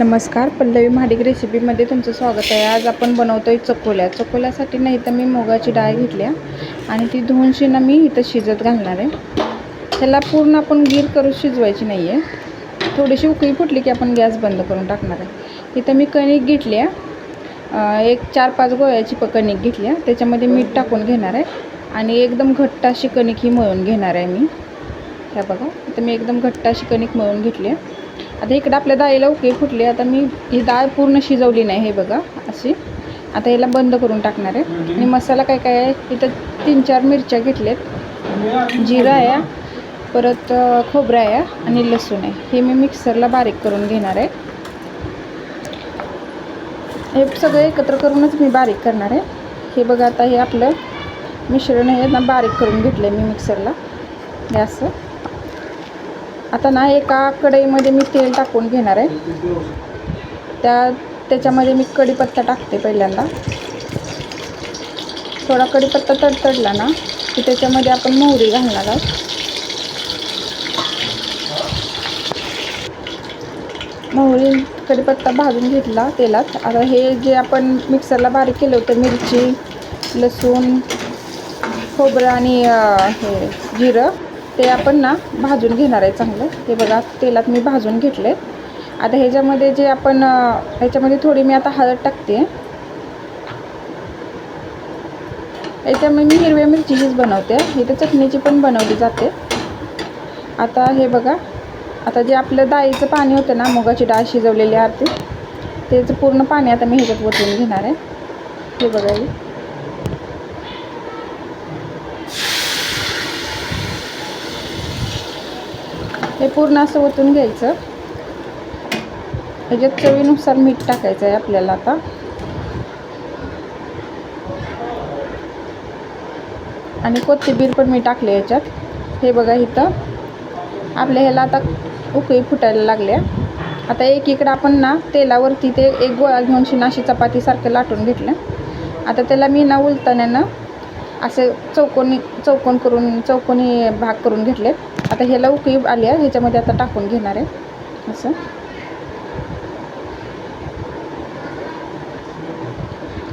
नमस्कार, पल्लवी महाडिक रेसिपीमध्ये तुमचं स्वागत आहे। आज आपण बनवतोय चकोल्या। चकोल्यासाठी नाही तर मी मुगाची डाळ घेतली आणि ती धुवून शिना मी इथं शिजत घालणार आहे। त्याला पूर्ण आपण गीर करून शिजवायची नाही आहे, थोडीशी उकळी फुटली की आपण गॅस बंद करून टाकणार आहे। इथं मी कणिक घेतली आहे, एक 4-5 गोळ्याची कणिक घेतली आहे, त्याच्यामध्ये मीठ टाकून घेणार आहे आणि एकदम घट्ट अशी कणिक ही मळून घेणार आहे मी। हे बघा, इथं मी एकदम घट्ट अशी कणिक मळून घेतली आहे। आता इकडे आपल्या डाळीला उकळी फुटली, आता मी ही डाळ पूर्ण शिजवली नाही, हे बघा अशी। आता याला बंद करून टाकणार आहे आणि मसाला काय काय आहे, इथं 3-4 मिरच्या घेतल्यात, जिरा आहे, परत खोबरं आहे आणि लसूण आहे, हे मी मिक्सरला बारीक करून घेणार आहे। हे सगळं एकत्र करूनच मी बारीक करणार आहे। हे बघा, आता हे आपलं मिश्रण आहे ना, बारीक करून घेतलं आहे मी मिक्सरला, हे असं। आता ना एका कढईमध्ये मी तेल टाकून घेणार आहे, त्याच्यामध्ये मी कढीपत्ता टाकते पहिल्यांदा। थोडा कढीपत्ता तडतडला ना की त्याच्यामध्ये आपण मोहरी घालणार आहोत। मोहरी कढीपत्ता भाजून घेतला तेलात। आता हे जे आपण मिक्सरला बारीक केलं होतं, मिरची, लसूण, खोबरं आणि हे जिरं, ते आपण ना भाजून घेणार आहे चांगलं। हे बघा, तेलात मी भाजून घेतले। आता ह्याच्यामध्ये जे आपण ह्याच्यामध्ये थोडी मी आता हळद टाकते। याच्यामध्ये मी हिरव्या मिरचीचीच बनवते, इथं चटणीची पण बनवली जाते। आता हे बघा, आता जे आपलं डाळीचं पाणी होतं ना, मुगाची डाळ शिजवलेली आरती, त्याचं पूर्ण पाणी आता मी ह्याच्यात ओतून घेणार आहे। हे बघा, हे पूर्ण असं ओतून घ्यायचं। ह्याच्यात चवीनुसार मीठ टाकायचं आहे आपल्याला आता। आणि कोथिंबीर पण मी टाकले याच्यात। हे बघा, इथं आपल्या ह्याला आता उकळी फुटायला लागल्या। आता एकीकडे आपण ना तेलावरती ते एक गोळा घेऊन शिनाशी चपातीसारखं लाटून घेतलं। आता त्याला मी ना उलटण्यानं असं चौकोनी भाग करून घेतले। आता ह्याला उकळी आली आहे, ह्याच्यामध्ये आता टाकून घेणार आहे असं।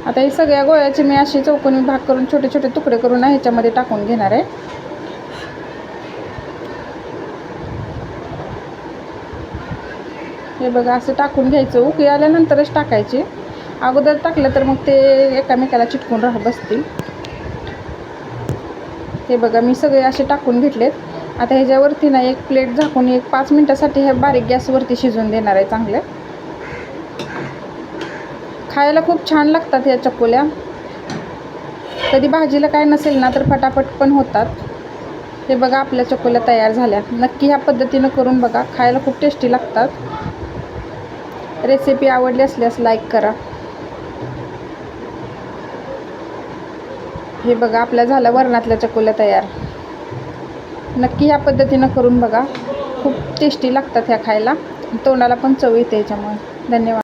आता हे सगळ्या गोळ्याचे मी असे चौकोनी भाग करून छोटे छोटे तुकडे करून ह्याच्यामध्ये टाकून घेणार आहे। हे बघा, असं टाकून घ्यायचं। उकळी आल्यानंतरच टाकायचे, अगोदर टाकलं तर मग ते एकामेकाला चिटकून बसतील। हे बघा, मी सगळे असे टाकून घेतलेत। आता ह्याच्यावरती ना एक प्लेट झाकून 5 मिनिटासाठी हे बारीक गॅसवरती शिजवून देणार आहे चांगलं। खायला खूप छान लागतात या चकोल्या। कधी भाजीला काय नसेल ना तर फटाफट पण होतात। हे बघा, आपल्या चकोल्या तयार झाल्या। नक्की ह्या पद्धतीनं करून बघा, खायला खूप टेस्टी लागतात। रेसिपी आवडली असल्यास लाईक करा। हे बघा, आपल्या झाल्या वरणातल्या चकोल्या तयार। नक्की ह्या पद्धतीनं करून बघा, खूप टेस्टी लागतात ह्या खायला, तोंडाला पण चव येते याच्यामुळे। धन्यवाद।